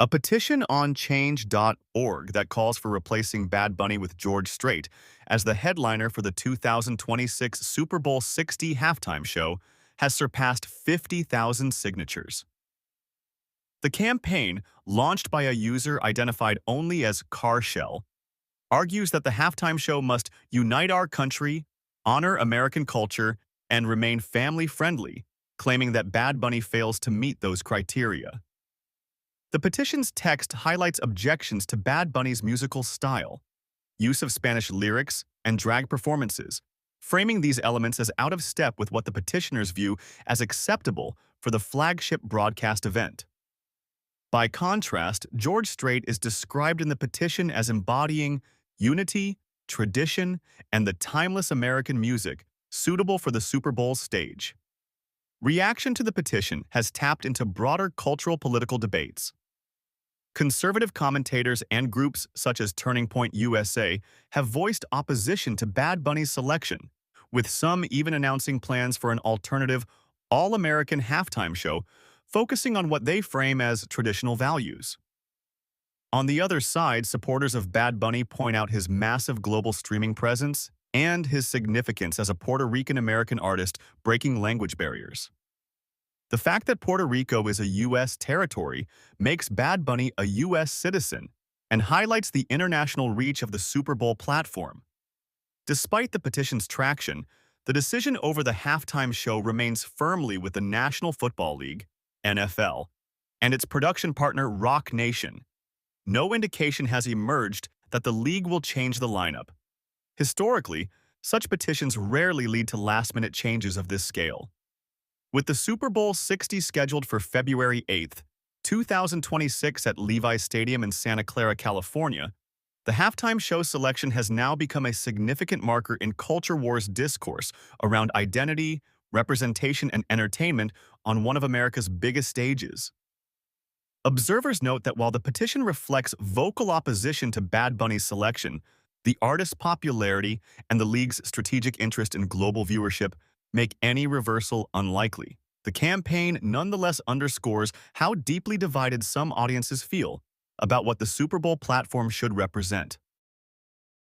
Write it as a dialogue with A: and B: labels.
A: A petition on change.org that calls for replacing Bad Bunny with George Strait as the headliner for the 2026 Super Bowl 60 halftime show has surpassed 50,000 signatures. The campaign, launched by a user identified only as Carshell, argues that the halftime show must unite our country, honor American culture, and remain family-friendly, claiming that Bad Bunny fails to meet those criteria. The petition's text highlights objections to Bad Bunny's musical style, use of Spanish lyrics, and drag performances, framing these elements as out of step with what the petitioners view as acceptable for the flagship broadcast event. By contrast, George Strait is described in the petition as embodying unity, tradition, and the timeless American music suitable for the Super Bowl stage. Reaction to the petition has tapped into broader cultural political debates. Conservative commentators and groups such as Turning Point USA have voiced opposition to Bad Bunny's selection, with some even announcing plans for an alternative, all-American halftime show focusing on what they frame as traditional values. On the other side, supporters of Bad Bunny point out his massive global streaming presence and his significance as a Puerto Rican-American artist breaking language barriers. The fact that Puerto Rico is a U.S. territory makes Bad Bunny a U.S. citizen and highlights the international reach of the Super Bowl platform. Despite the petition's traction, the decision over the halftime show remains firmly with the National Football League, NFL, and its production partner Roc Nation. No indication has emerged that the league will change the lineup. Historically, such petitions rarely lead to last-minute changes of this scale. With the Super Bowl 60 scheduled for February 8, 2026 at Levi's Stadium in Santa Clara, California, the halftime show selection has now become a significant marker in culture wars discourse around identity, representation, and entertainment on one of America's biggest stages. Observers note that while the petition reflects vocal opposition to Bad Bunny's selection, the artist's popularity and the league's strategic interest in global viewership make any reversal unlikely. The campaign nonetheless underscores how deeply divided some audiences feel about what the Super Bowl platform should represent.